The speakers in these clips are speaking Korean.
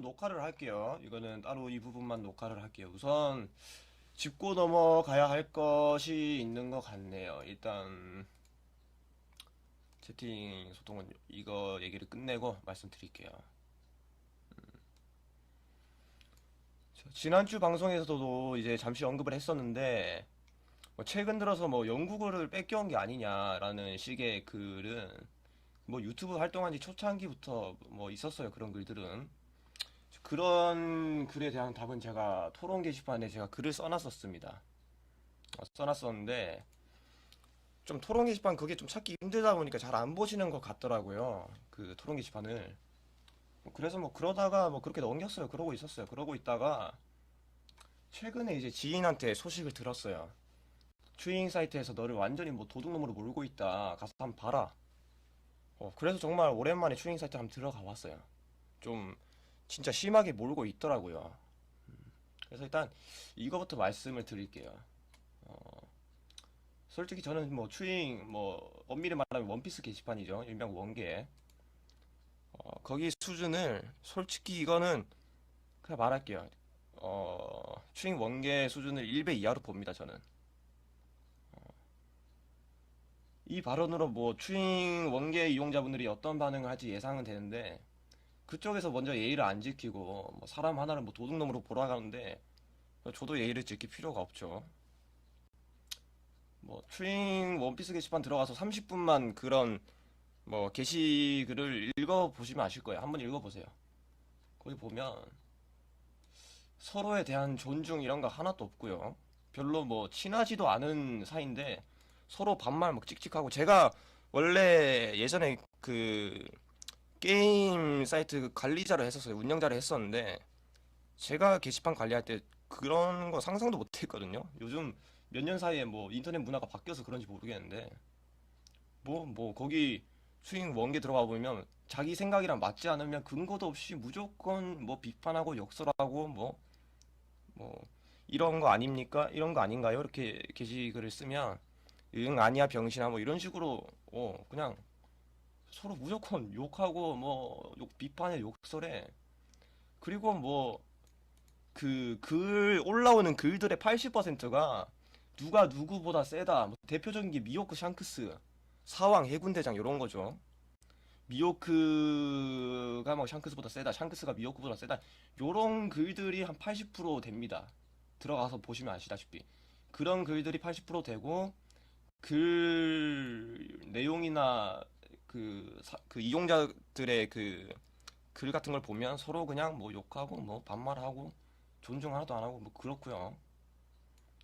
녹화를 할게요. 이거는 따로 이 부분만 녹화를 할게요. 우선 짚고 넘어가야 할 것이 있는 것 같네요. 일단 채팅 소통은 이거 얘기를 끝내고 말씀드릴게요. 지난주 방송에서도 이제 잠시 언급을 했었는데 뭐 최근 들어서 뭐 영국어를 뺏겨온 게 아니냐라는 식의 글은 뭐 유튜브 활동한 지 초창기부터 뭐 있었어요. 그런 글들은. 그런 글에 대한 답은 제가 토론 게시판에 제가 글을 써놨었습니다. 써놨었는데 좀 토론 게시판 그게 좀 찾기 힘들다 보니까 잘 안 보시는 것 같더라고요. 그 토론 게시판을. 그래서 뭐 그러다가 뭐 그렇게 넘겼어요. 그러고 있었어요. 그러고 있다가 최근에 이제 지인한테 소식을 들었어요. 추잉 사이트에서 너를 완전히 뭐 도둑놈으로 몰고 있다. 가서 한번 봐라. 그래서 정말 오랜만에 추잉 사이트 한번 들어가 봤어요. 좀 진짜 심하게 몰고 있더라고요. 그래서 일단 이거부터 말씀을 드릴게요. 솔직히 저는 뭐 추잉 뭐 엄밀히 말하면 원피스 게시판이죠. 일명 원게. 거기 수준을 솔직히 이거는 그냥 말할게요. 추잉 원게 수준을 1배 이하로 봅니다. 저는. 이 발언으로 뭐 추잉 원게 이용자분들이 어떤 반응을 할지 예상은 되는데 그쪽에서 먼저 예의를 안 지키고 뭐 사람 하나를 뭐 도둑놈으로 몰아가는데 저도 예의를 지킬 필요가 없죠. 뭐 추잉 원피스 게시판 들어가서 30분만 그런 뭐 게시글을 읽어보시면 아실 거예요. 한번 읽어보세요. 거기 보면 서로에 대한 존중 이런 거 하나도 없고요. 별로 뭐 친하지도 않은 사이인데 서로 반말 막 찍찍하고 제가 원래 예전에 그 게임 사이트 관리자를 했었어요. 운영자를 했었는데 제가 게시판 관리할 때 그런 거 상상도 못 했거든요. 요즘 몇 년 사이에 뭐 인터넷 문화가 바뀌어서 그런지 모르겠는데 거기 스윙 원게 들어가 보면 자기 생각이랑 맞지 않으면 근거도 없이 무조건 뭐 비판하고 욕설하고 뭐 이런 거 아닙니까? 이런 거 아닌가요? 이렇게 게시글을 쓰면 응 아니야 병신아 뭐 이런 식으로 그냥 서로 무조건 욕하고 뭐 욕 비판에 욕설해. 그리고 뭐 그 글 올라오는 글들의 80%가 누가 누구보다 세다. 뭐 대표적인 게 미호크 샹크스, 사왕 해군대장 이런 거죠. 미호크가 뭐 샹크스보다 세다, 샹크스가 미호크보다 세다. 요런 글들이 한 80% 됩니다. 들어가서 보시면 아시다시피 그런 글들이 80% 되고 글 내용이나 그 이용자들의 그 글 같은 걸 보면 서로 그냥 뭐 욕하고 뭐 반말하고 존중 하나도 안 하고 뭐 그렇고요.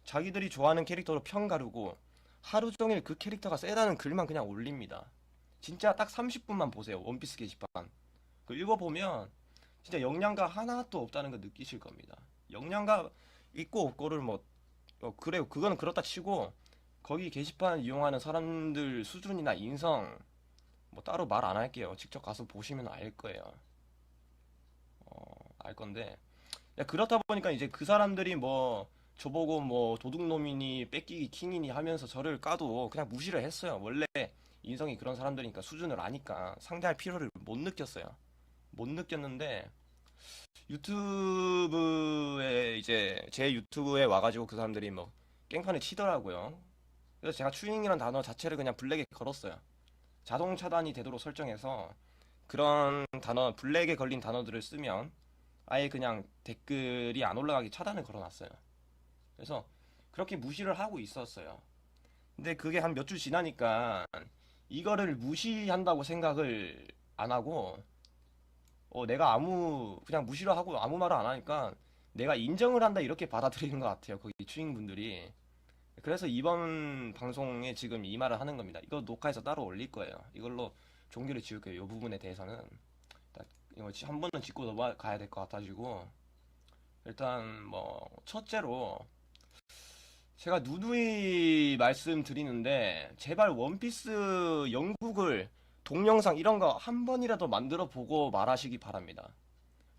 자기들이 좋아하는 캐릭터로 평 가르고 하루 종일 그 캐릭터가 세다는 글만 그냥 올립니다. 진짜 딱 30분만 보세요. 원피스 게시판. 그 읽어보면 진짜 영양가 하나도 없다는 거 느끼실 겁니다. 영양가 있고 없고를 그래요. 그거는 그렇다 치고 거기 게시판 이용하는 사람들 수준이나 인성 뭐 따로 말 안 할게요. 직접 가서 보시면 알 거예요. 알 건데 그렇다 보니까 이제 그 사람들이 뭐 저보고 뭐 도둑놈이니 뺏기기 킹이니 하면서 저를 까도 그냥 무시를 했어요. 원래 인성이 그런 사람들이니까 수준을 아니까 상대할 필요를 못 느꼈어요. 못 느꼈는데 유튜브에 이제 제 유튜브에 와가지고 그 사람들이 뭐 깽판을 치더라고요. 그래서 제가 추잉이라는 단어 자체를 그냥 블랙에 걸었어요. 자동 차단이 되도록 설정해서 그런 단어 블랙에 걸린 단어들을 쓰면 아예 그냥 댓글이 안 올라가게 차단을 걸어놨어요. 그래서 그렇게 무시를 하고 있었어요. 근데 그게 한 몇 주 지나니까 이거를 무시한다고 생각을 안 하고 내가 그냥 무시를 하고 아무 말을 안 하니까 내가 인정을 한다 이렇게 받아들이는 것 같아요. 거기 주인분들이. 그래서 이번 방송에 지금 이 말을 하는 겁니다. 이거 녹화해서 따로 올릴 거예요. 이걸로 종교를 지을 거예요. 이 부분에 대해서는. 이거 한 번은 짚고 넘어가야 될 것 같아가지고 일단 뭐 첫째로 제가 누누이 말씀드리는데 제발 원피스 영국을 동영상 이런 거 한 번이라도 만들어 보고 말하시기 바랍니다.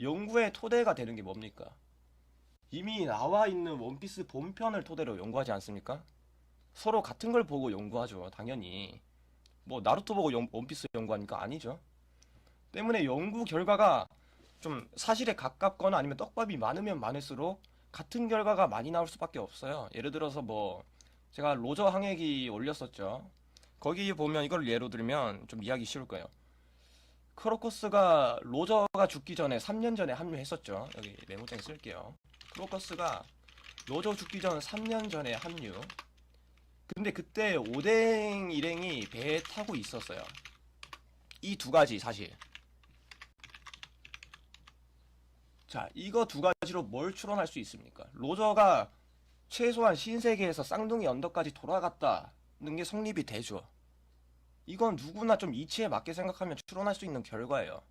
연구의 토대가 되는 게 뭡니까? 이미 나와 있는 원피스 본편을 토대로 연구하지 않습니까? 서로 같은 걸 보고 연구하죠. 당연히. 뭐 나루토 보고 원피스 연구하니까 아니죠. 때문에 연구 결과가 좀 사실에 가깝거나 아니면 떡밥이 많으면 많을수록 같은 결과가 많이 나올 수밖에 없어요. 예를 들어서 뭐 제가 로저 항해기 올렸었죠. 거기 보면 이걸 예로 들면 좀 이해하기 쉬울 거예요. 크로커스가 로저가 죽기 전에 3년 전에 합류했었죠. 여기 메모장에 쓸게요. 크로커스가 로저 죽기 전 3년 전에 합류. 근데 그때 오뎅 일행이 배에 타고 있었어요. 이 두 가지 사실. 자, 이거 두 가지로 뭘 추론할 수 있습니까? 로저가 최소한 신세계에서 쌍둥이 언덕까지 돌아갔다는 게 성립이 되죠. 이건 누구나 좀 이치에 맞게 생각하면 추론할 수 있는 결과예요.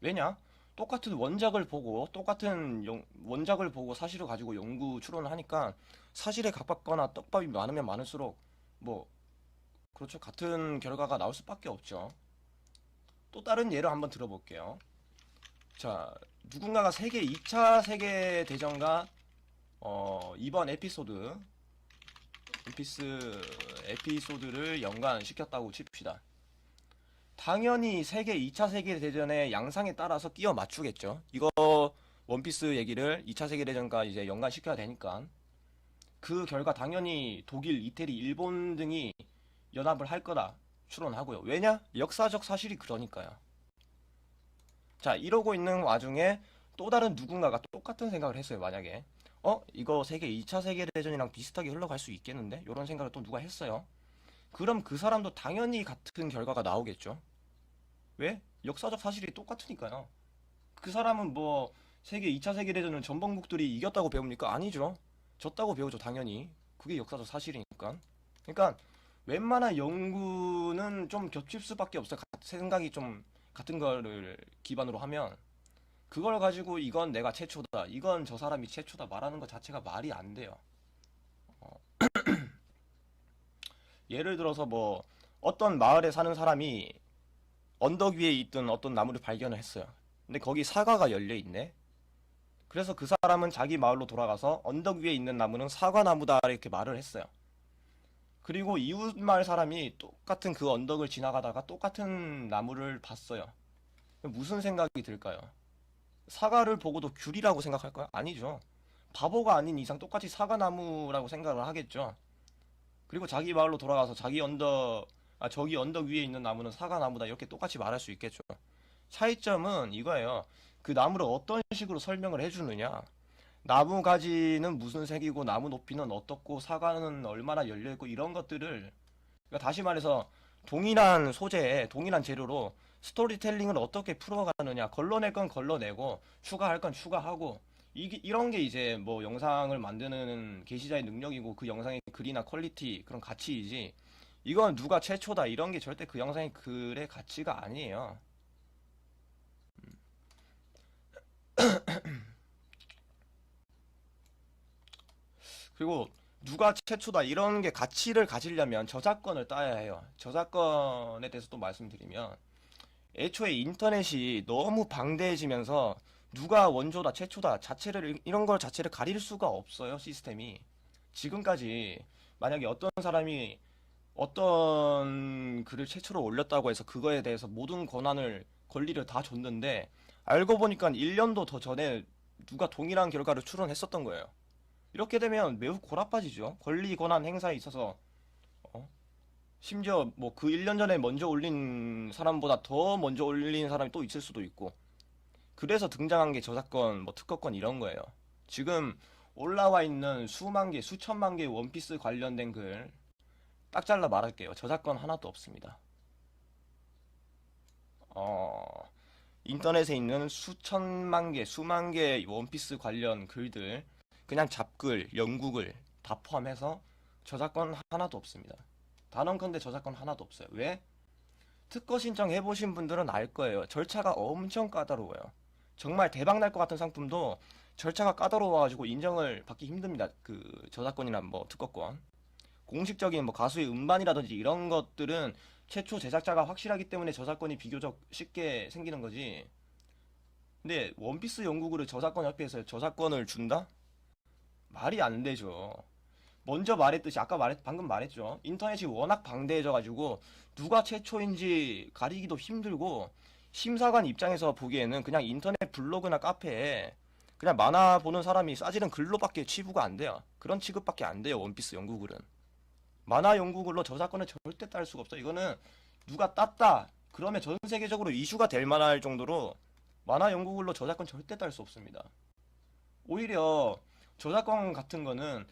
왜냐? 똑같은 원작을 보고 원작을 보고 사실을 가지고 연구 추론을 하니까 사실에 가깝거나 떡밥이 많으면 많을수록 뭐 그렇죠. 같은 결과가 나올 수밖에 없죠. 또 다른 예를 한번 들어볼게요. 자, 누군가가 2차 세계대전과 이번 에피소드를 연관시켰다고 칩시다. 당연히 2차 세계대전의 양상에 따라서 끼워 맞추겠죠. 이거 원피스 얘기를 2차 세계대전과 이제 연관시켜야 되니까. 그 결과 당연히 독일, 이태리, 일본 등이 연합을 할 거다 추론하고요. 왜냐? 역사적 사실이 그러니까요. 자, 이러고 있는 와중에 또 다른 누군가가 똑같은 생각을 했어요. 만약에 이거 2차 세계대전이랑 비슷하게 흘러갈 수 있겠는데? 이런 생각을 또 누가 했어요. 그럼 그 사람도 당연히 같은 결과가 나오겠죠. 왜? 역사적 사실이 똑같으니까요. 그 사람은 뭐 2차 세계대전은 전범국들이 이겼다고 배웁니까? 아니죠. 졌다고 배우죠, 당연히. 그게 역사적 사실이니까. 그러니까 웬만한 연구는 좀 겹칠 수밖에 없어요. 생각이 좀 같은 거를 기반으로 하면 그걸 가지고 이건 내가 최초다, 이건 저 사람이 최초다 말하는 것 자체가 말이 안 돼요. 어, 예를 들어서 뭐 어떤 마을에 사는 사람이 언덕 위에 있던 어떤 나무를 발견을 했어요. 근데 거기 사과가 열려 있네. 그래서 그 사람은 자기 마을로 돌아가서 언덕 위에 있는 나무는 사과나무다 이렇게 말을 했어요. 그리고 이웃 마을 사람이 똑같은 그 언덕을 지나가다가 똑같은 나무를 봤어요. 무슨 생각이 들까요? 사과를 보고도 귤이라고 생각할까요? 아니죠. 바보가 아닌 이상 똑같이 사과나무라고 생각을 하겠죠. 그리고 자기 마을로 돌아가서 저기 언덕 위에 있는 나무는 사과나무다 이렇게 똑같이 말할 수 있겠죠. 차이점은 이거예요. 그 나무를 어떤 식으로 설명을 해주느냐. 나무 가지는 무슨 색이고 나무 높이는 어떻고 사과는 얼마나 열려있고 이런 것들을, 그러니까 다시 말해서 동일한 소재에 동일한 재료로 스토리텔링을 어떻게 풀어가느냐. 걸러낼 건 걸러내고 추가할 건 추가하고, 이런 게 이제 뭐 영상을 만드는 게시자의 능력이고 그 영상의 글이나 퀄리티 그런 가치이지, 이건 누가 최초다 이런 게 절대 그 영상의 글의 가치가 아니에요. 그리고 누가 최초다 이런 게 가치를 가지려면 저작권을 따야 해요. 저작권에 대해서 또 말씀드리면 애초에 인터넷이 너무 방대해지면서 누가 원조다 최초다 자체를 이런 걸 자체를 가릴 수가 없어요, 시스템이. 지금까지 만약에 어떤 사람이 어떤 글을 최초로 올렸다고 해서 그거에 대해서 모든 권리를 다 줬는데 알고 보니까 1년도 더 전에 누가 동일한 결과를 추론했었던 거예요. 이렇게 되면 매우 골아빠지죠. 권리 권한 행사에 있어서 어? 심지어 뭐 그 1년 전에 먼저 올린 사람보다 더 먼저 올린 사람이 또 있을 수도 있고, 그래서 등장한 게 저작권, 뭐 특허권 이런 거예요. 지금 올라와 있는 수만 개, 수천만 개의 원피스 관련된 글 딱 잘라 말할게요. 저작권 하나도 없습니다. 어, 인터넷에 있는 수천만 개, 수만 개의 원피스 관련 글들, 그냥 잡글, 연구글 다 포함해서 저작권 하나도 없습니다. 단언컨대 저작권 하나도 없어요. 왜? 특허 신청 해보신 분들은 알 거예요. 절차가 엄청 까다로워요. 정말 대박 날 것 같은 상품도 절차가 까다로워가지고 인정을 받기 힘듭니다. 그 저작권이나 뭐 특허권. 공식적인 뭐 가수의 음반이라든지 이런 것들은 최초 제작자가 확실하기 때문에 저작권이 비교적 쉽게 생기는 거지. 근데 원피스 연구글을 저작권 협회에서 저작권을 준다? 말이 안 되죠. 먼저 말했듯이 방금 말했죠. 인터넷이 워낙 방대해져가지고 누가 최초인지 가리기도 힘들고 심사관 입장에서 보기에는 그냥 인터넷 블로그나 카페에 그냥 만화 보는 사람이 싸지른 글로밖에 취부가 안 돼요. 그런 취급밖에 안 돼요. 원피스 연구글은. 만화 연구글로 저작권을 절대 딸 수가 없어. 이거는 누가 땄다. 그러면 전 세계적으로 이슈가 될 만할 정도로 만화 연구글로 저작권 절대 딸 수 없습니다. 오히려 저작권 같은 거는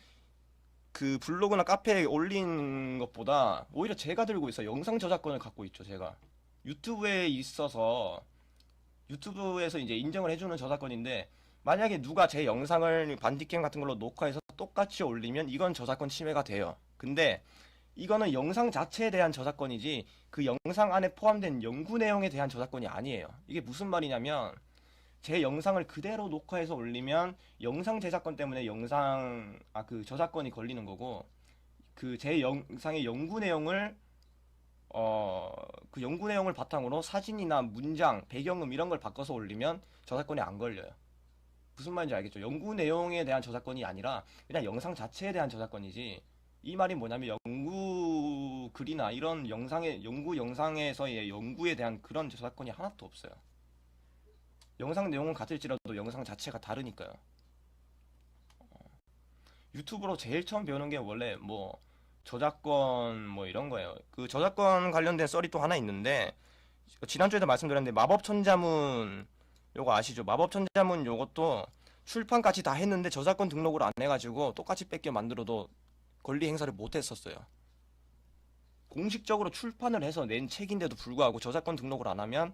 그 블로그나 카페에 올린 것보다 오히려 제가 들고 있어. 영상 저작권을 갖고 있죠, 제가. 유튜브에 있어서 유튜브에서 이제 인정을 해주는 저작권인데 만약에 누가 제 영상을 반디캠 같은 걸로 녹화해서 똑같이 올리면 이건 저작권 침해가 돼요. 근데 이거는 영상 자체에 대한 저작권이지 그 영상 안에 포함된 연구 내용에 대한 저작권이 아니에요. 이게 무슨 말이냐면 제 영상을 그대로 녹화해서 올리면 영상 제작권 때문에 그 저작권이 걸리는 거고 그 제 영상의 연구 내용을 그 연구 내용을 바탕으로 사진이나 문장, 배경음 이런 걸 바꿔서 올리면 저작권이 안 걸려요. 무슨 말인지 알겠죠? 연구 내용에 대한 저작권이 아니라 그냥 영상 자체에 대한 저작권이지. 이 말이 뭐냐면 연구 글이나 이런 연구 영상에서의 연구에 대한 그런 저작권이 하나도 없어요. 영상 내용은 같을지라도 영상 자체가 다르니까요. 유튜브로 제일 처음 배우는 게 원래 뭐 저작권 뭐 이런 거예요. 그 저작권 관련된 썰이 또 하나 있는데 지난주에도 말씀드렸는데 마법천자문 요거 아시죠? 마법천자문 요것도 출판까지 다 했는데 저작권 등록을 안 해가지고 똑같이 뺏겨 만들어도 권리 행사를 못 했었어요. 공식적으로 출판을 해서 낸 책인데도 불구하고 저작권 등록을 안 하면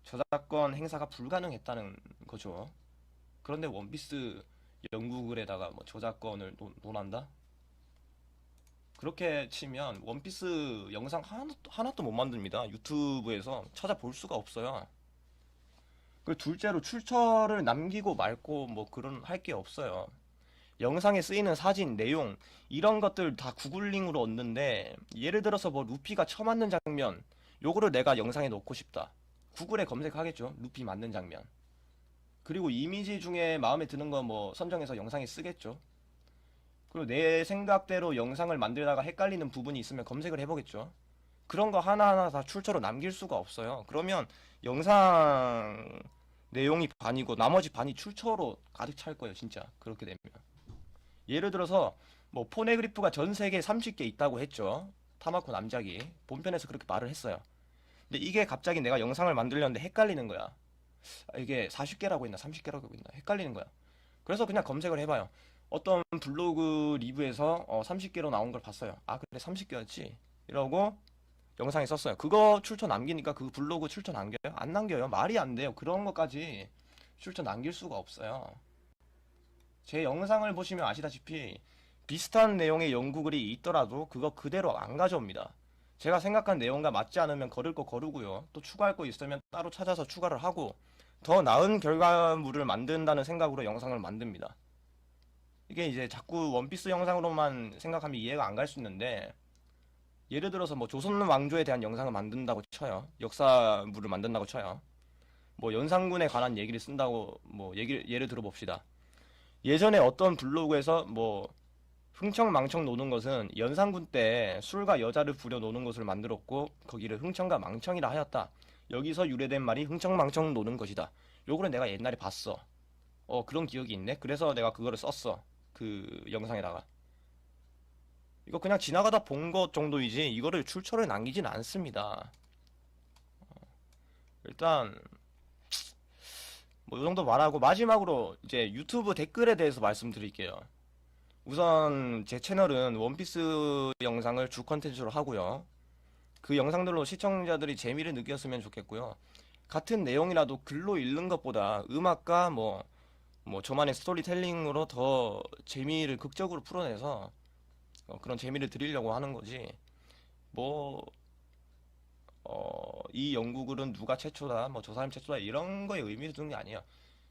저작권 행사가 불가능했다는 거죠. 그런데 원피스 연구글에다가 뭐 저작권을 논한다? 그렇게 치면 원피스 영상 하나도 못 만듭니다. 유튜브에서 찾아볼 수가 없어요. 그리고 둘째로 출처를 남기고 말고 뭐 그런 할 게 없어요. 영상에 쓰이는 사진, 내용 이런 것들 다 구글링으로 얻는데 예를 들어서 뭐 루피가 처맞는 장면 요거를 내가 영상에 넣고 싶다. 구글에 검색하겠죠. 루피 맞는 장면. 그리고 이미지 중에 마음에 드는 거 뭐 선정해서 영상에 쓰겠죠. 그리고 내 생각대로 영상을 만들다가 헷갈리는 부분이 있으면 검색을 해보겠죠. 그런 거 하나하나 다 출처로 남길 수가 없어요. 그러면 영상 내용이 반이고 나머지 반이 출처로 가득 찰 거예요, 진짜. 그렇게 되면. 예를 들어서 뭐 포네그리프가 전 세계에 30개 있다고 했죠. 타마코 남작이 본편에서 그렇게 말을 했어요. 근데 이게 갑자기 내가 영상을 만들려는데 헷갈리는 거야. 이게 40개라고 했나 30개라고 했나 헷갈리는 거야. 그래서 그냥 검색을 해봐요. 어떤 블로그 리뷰에서 30개로 나온 걸 봤어요. 아 그래 30개였지 이러고 영상에 썼어요. 그거 출처 남기니까 그 블로그 출처 남겨요? 안 남겨요. 말이 안 돼요. 그런 것까지 출처 남길 수가 없어요. 제 영상을 보시면 아시다시피 비슷한 내용의 연구글이 있더라도 그거 그대로 안 가져옵니다. 제가 생각한 내용과 맞지 않으면 거를 거 거르고요. 또 추가할 거 있으면 따로 찾아서 추가를 하고 더 나은 결과물을 만든다는 생각으로 영상을 만듭니다. 이게 이제 자꾸 원피스 영상으로만 생각하면 이해가 안 갈 수 있는데 예를 들어서 뭐 조선 왕조에 대한 영상을 만든다고 쳐요. 역사물을 만든다고 쳐요. 뭐 연산군에 관한 얘기를 쓴다고 뭐 예를 들어봅시다. 예전에 어떤 블로그에서 뭐 흥청망청 노는 것은 연산군 때 술과 여자를 부려 노는 것을 만들었고 거기를 흥청과 망청이라 하였다. 여기서 유래된 말이 흥청망청 노는 것이다. 요거를 내가 옛날에 봤어. 그런 기억이 있네. 그래서 내가 그거를 썼어. 그 영상에다가. 이거 그냥 지나가다 본 것 정도이지 이거를 출처를 남기진 않습니다. 일단 뭐 이 정도 말하고 마지막으로 이제 유튜브 댓글에 대해서 말씀드릴게요. 우선 제 채널은 원피스 영상을 주 컨텐츠로 하고요. 그 영상들로 시청자들이 재미를 느꼈으면 좋겠고요. 같은 내용이라도 글로 읽는 것보다 음악과 뭐 저만의 스토리텔링으로 더 재미를 극적으로 풀어내서 그런 재미를 드리려고 하는 거지. 뭐 이 연구글은 누가 최초다, 뭐 저 사람 최초다 이런 거에 의미를 두는 게 아니에요.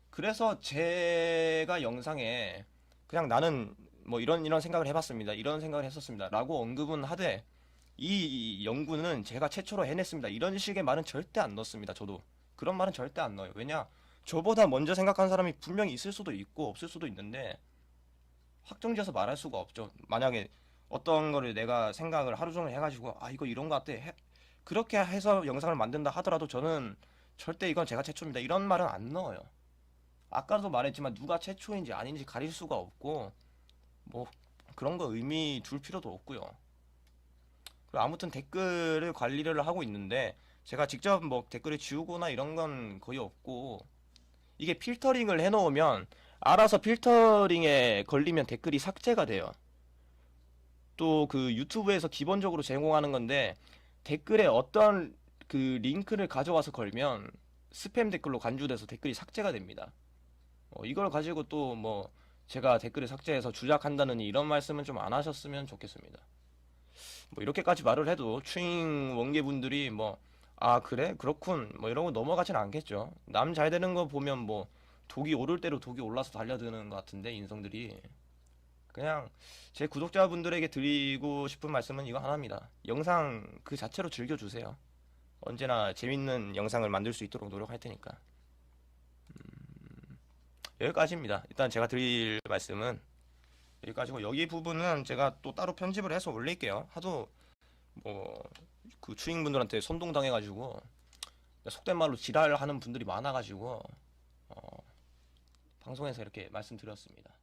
그래서 제가 영상에 그냥 나는 뭐 이런 생각을 해봤습니다. 이런 생각을 했었습니다. 라고 언급은 하되 이 연구는 제가 최초로 해냈습니다. 이런 식의 말은 절대 안 넣습니다. 저도 그런 말은 절대 안 넣어요. 왜냐? 저보다 먼저 생각한 사람이 분명히 있을 수도 있고 없을 수도 있는데 확정지어서 말할 수가 없죠. 만약에 어떤 거를 내가 생각을 하루 종일 해가지고 이거 이런 거 같아 그렇게 해서 영상을 만든다 하더라도 저는 절대 이건 제가 최초입니다. 이런 말은 안 넣어요. 아까도 말했지만 누가 최초인지 아닌지 가릴 수가 없고 뭐 그런 거 의미 둘 필요도 없고요. 그리고 아무튼 댓글을 관리를 하고 있는데 제가 직접 뭐 댓글을 지우거나 이런 건 거의 없고 이게 필터링을 해놓으면 알아서 필터링에 걸리면 댓글이 삭제가 돼요. 또 그 유튜브에서 기본적으로 제공하는 건데 댓글에 어떤 그 링크를 가져와서 걸면 스팸 댓글로 간주돼서 댓글이 삭제가 됩니다. 이걸 가지고 또 뭐 제가 댓글을 삭제해서 주작한다느니 이런 말씀은 좀 안 하셨으면 좋겠습니다. 뭐 이렇게까지 말을 해도 추잉 원계분들이 뭐 아 그래 그렇군 뭐 이러고 넘어가진 않겠죠. 남 잘 되는 거 보면 뭐 독이 오를 대로 독이 올라서 달려드는 것 같은데 인성들이 그냥 제 구독자분들에게 드리고 싶은 말씀은 이거 하나입니다. 영상 그 자체로 즐겨주세요. 언제나 재밌는 영상을 만들 수 있도록 노력할 테니까. 여기까지입니다. 일단 제가 드릴 말씀은 여기까지고 여기 부분은 제가 또 따로 편집을 해서 올릴게요. 하도 뭐 그 주인분들한테 선동당해가지고 속된 말로 지랄하는 분들이 많아가지고 방송에서 이렇게 말씀드렸습니다.